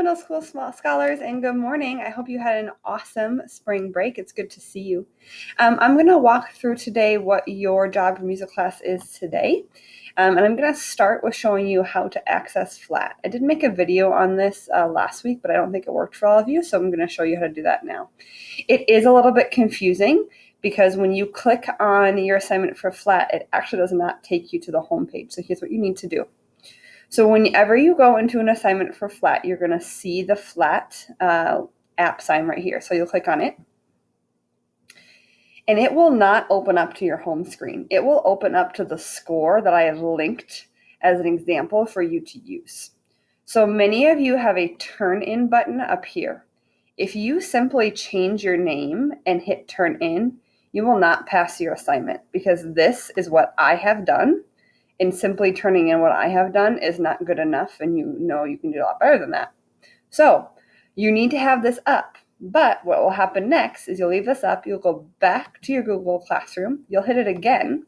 middle school scholars, and good morning. I hope you had an awesome spring break. It's good to see you. I'm going to walk through today what your geography music class is today. And I'm going to start with showing you how to access flat. I did make a video on this last week, but I don't think it worked for all of you, so I'm going to show you how to do that now. It is a little bit confusing because when you click on your assignment for flat, it actually does not take you to the home page. So here's what you need to do. So whenever you go into an assignment for flat, you're going to see the flat app sign right here. So you'll click on it. And it will not open up to your home screen. It will open up to the score that I have linked as an example for you to use. So many of you have a turn in button up here. If you simply change your name and hit turn in, you will not pass your assignment because this is what I have done. And simply turning in what I have done is not good enough, and you know you can do a lot better than that. So you need to have this up. But what will happen next is you'll leave this up, you'll go back to your Google Classroom, you'll hit it again,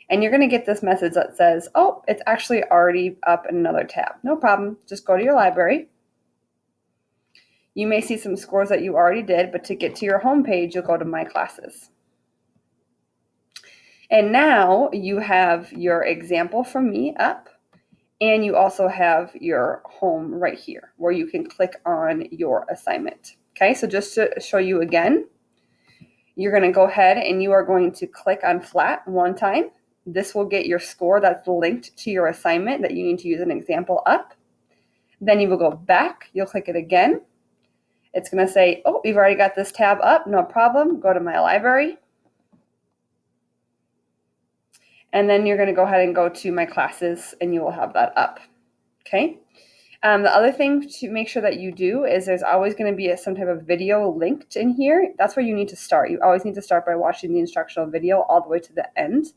and you're going to get this message that says, oh, it's actually already up in another tab. No problem. Just go to your library. You may see some scores that you already did, but to get to your home page, you'll go to My Classes. And now you have your example from me up, and you also have your home right here where you can click on your assignment. Okay, so just to show you again, you're going to go ahead and you are going to click on flat one time. This will get your score that's linked to your assignment that you need to use an example up. Then you will go back, you'll click it again. It's going to say, oh, we've already got this tab up, no problem. Go to My Library. And then you're going to go ahead and go to My Classes, and you will have that up. Okay. The other thing to make sure that you do is there's always going to be some type of video linked in here. That's where you need to start. You always need to start by watching the instructional video all the way to the end,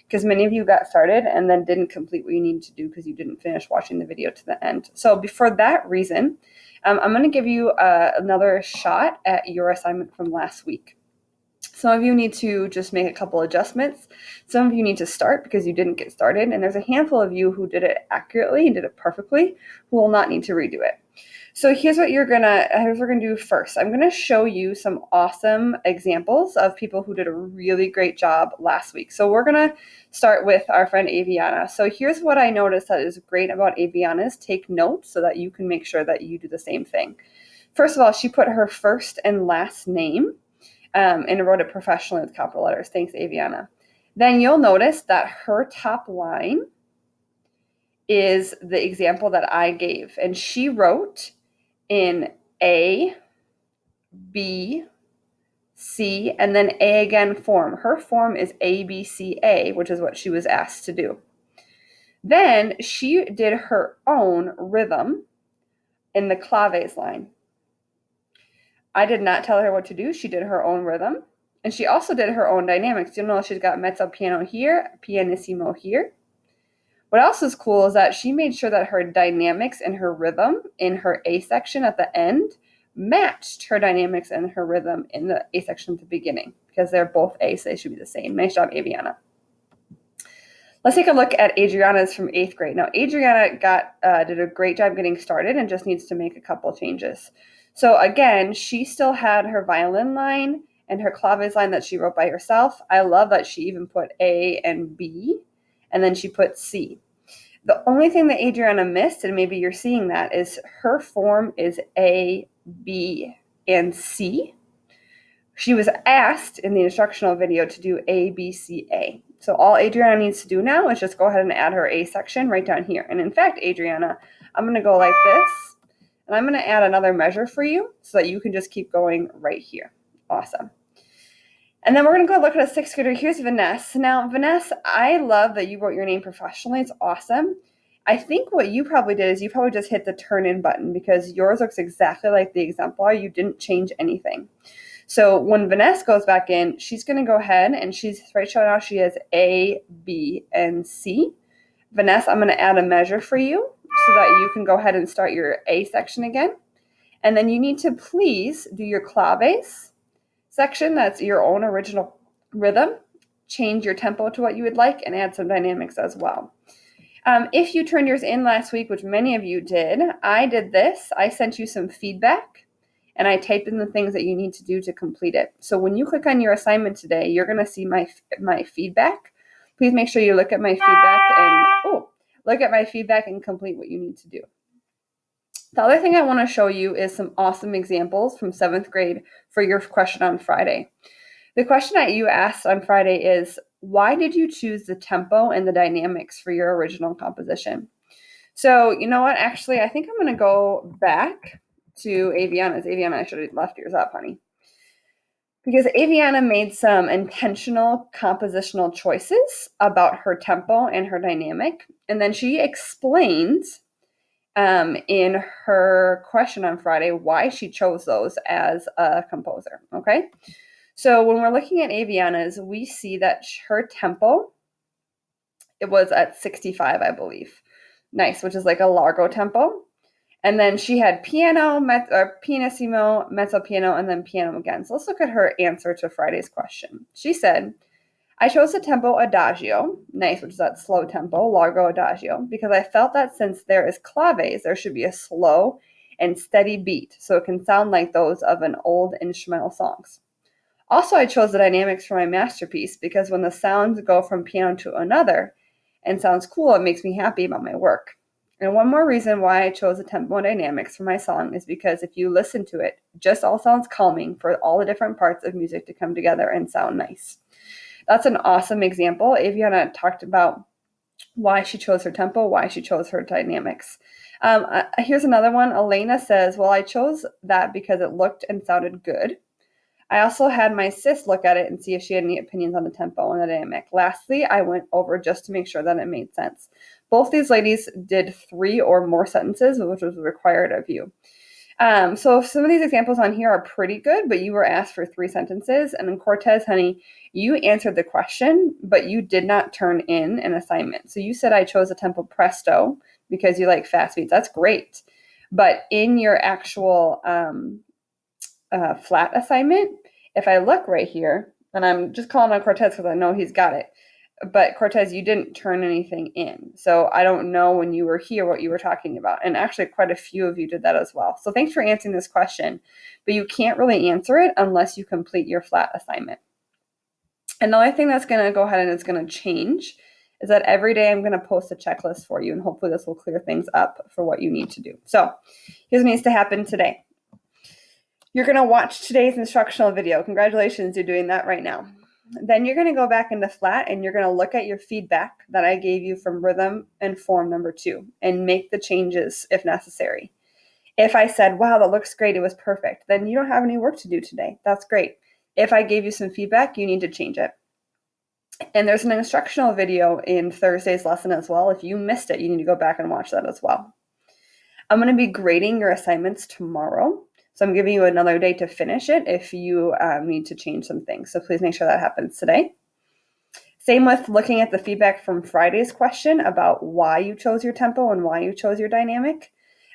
because many of you got started and then didn't complete what you needed to do because you didn't finish watching the video to the end. So for that reason, I'm going to give you another shot at your assignment from last week. Some of you need to just make a couple adjustments. Some of you need to start because you didn't get started. And there's a handful of you who did it accurately and did it perfectly who will not need to redo it. So here's what we're gonna do first. I'm gonna show you some awesome examples of people who did a really great job last week. So we're gonna start with our friend Aviana. So here's what I noticed that is great about Aviana is take notes so that you can make sure that you do the same thing. First of all, she put her first and last name and wrote it professionally with capital letters. Thanks, Aviana. Then you'll notice that her top line is the example that I gave. And she wrote in A, B, C, and then A again form. Her form is A, B, C, A, which is what she was asked to do. Then she did her own rhythm in the claves line. I did not tell her what to do. She did her own rhythm. And she also did her own dynamics. You'll know she's got mezzo piano here, pianissimo here. What else is cool is that she made sure that her dynamics and her rhythm in her A section at the end matched her dynamics and her rhythm in the A section at the beginning because they're both A, so they should be the same. Nice job, Aviana. Let's take a look at Adriana's from 8th grade. Now, Adriana did a great job getting started and just needs to make a couple changes. So again, she still had her violin line and her claves line that she wrote by herself. I love that she even put A and B, and then she put C. The only thing that Adriana missed, and maybe you're seeing that, is her form is A, B, and C. She was asked in the instructional video to do A, B, C, A. So all Adriana needs to do now is just go ahead and add her A section right down here. And in fact, Adriana, I'm going to go like this. And I'm going to add another measure for you so that you can just keep going right here. Awesome. And then we're going to go look at a 6th grader. Here's Vanessa. Now, Vanessa, I love that you wrote your name professionally. It's awesome. I think what you probably did is you probably just hit the turn in button because yours looks exactly like the exemplar. You didn't change anything. So when Vanessa goes back in, she's going to go ahead and she's right now she has A, B, and C. Vanessa, I'm going to add a measure for you so that you can go ahead and start your A section again. And then you need to please do your claves section. That's your own original rhythm. Change your tempo to what you would like and add some dynamics as well. If you turned yours in last week, which many of you did, I did this. I sent you some feedback and I typed in the things that you need to do to complete it. So when you click on your assignment today, you're going to see my feedback. Please make sure you look at my feedback and complete what you need to do. The other thing I want to show you is some awesome examples from 7th grade for your question on Friday. The question that you asked on Friday is, why did you choose the tempo and the dynamics for your original composition? So you know what? Actually, I think I'm going to go back to Aviana's. Aviana, I should have left yours up, honey. Because Aviana made some intentional compositional choices about her tempo and her dynamic. And then she explains in her question on Friday why she chose those as a composer. Okay. So when we're looking at Aviana's, we see that her tempo, it was at 65, I believe. Nice, which is like a largo tempo. And then she had piano, pianissimo, mezzo piano, and then piano again. So let's look at her answer to Friday's question. She said, I chose the tempo adagio, nice, which is that slow tempo, largo adagio, because I felt that since there is claves, there should be a slow and steady beat, so it can sound like those of an old instrumental songs. Also, I chose the dynamics for my masterpiece because when the sounds go from piano to another and sounds cool, it makes me happy about my work. And one more reason why I chose the tempo and dynamics for my song is because if you listen to it, it just all sounds calming for all the different parts of music to come together and sound nice. That's an awesome example. Aviana talked about why she chose her tempo, why she chose her dynamics. Here's another one. Elena says, well, I chose that because it looked and sounded good. I also had my sis look at it and see if she had any opinions on the tempo and the dynamic. Lastly, I went over just to make sure that it made sense. Both these ladies did 3 or more sentences, which was required of you. So some of these examples on here are pretty good, but you were asked for 3 sentences. And then Cortez, honey, you answered the question, but you did not turn in an assignment. So you said I chose a tempo presto because you like fast beats. That's great. But in your actual flat assignment, if I look right here, and I'm just calling on Cortez because I know he's got it, but Cortez, you didn't turn anything in. So I don't know when you were here what you were talking about. And actually quite a few of you did that as well. So thanks for answering this question, but you can't really answer it unless you complete your flat assignment. Another thing that's going to go ahead and it's going to change is that every day I'm going to post a checklist for you, and hopefully this will clear things up for what you need to do. So here's what needs to happen today. You're going to watch today's instructional video. Congratulations, you're doing that right now. Then you're going to go back into flat and you're going to look at your feedback that I gave you from rhythm and form number 2 and make the changes if necessary. If I said, wow, that looks great, it was perfect, then you don't have any work to do today. That's great. If I gave you some feedback, you need to change it. And there's an instructional video in Thursday's lesson as well. If you missed it, you need to go back and watch that as well. I'm going to be grading your assignments tomorrow. So I'm giving you another day to finish it if you need to change some things. So please make sure that happens today. Same with looking at the feedback from Friday's question about why you chose your tempo and why you chose your dynamic.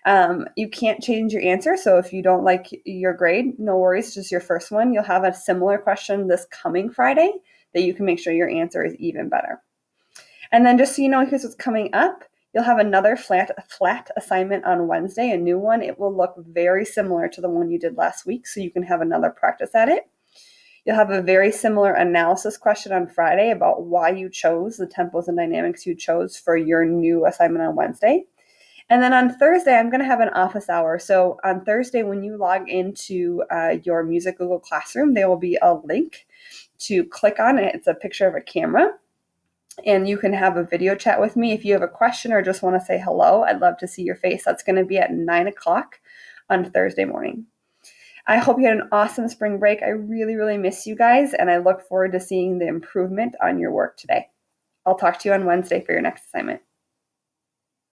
You can't change your answer. So if you don't like your grade, no worries, it's just your first one. You'll have a similar question this coming Friday that you can make sure your answer is even better. And then just so you know, here's what's coming up. You'll have another flat assignment on Wednesday, a new one. It will look very similar to the one you did last week, so you can have another practice at it. You'll have a very similar analysis question on Friday about why you chose the tempos and dynamics you chose for your new assignment on Wednesday. And then on Thursday, I'm going to have an office hour. So on Thursday, when you log into your Music Google Classroom, there will be a link to click on it. It's a picture of a camera. And you can have a video chat with me. If you have a question or just want to say hello, I'd love to see your face. That's going to be at 9 o'clock on Thursday morning. I hope you had an awesome spring break. I really, really miss you guys, and I look forward to seeing the improvement on your work today. I'll talk to you on Wednesday for your next assignment.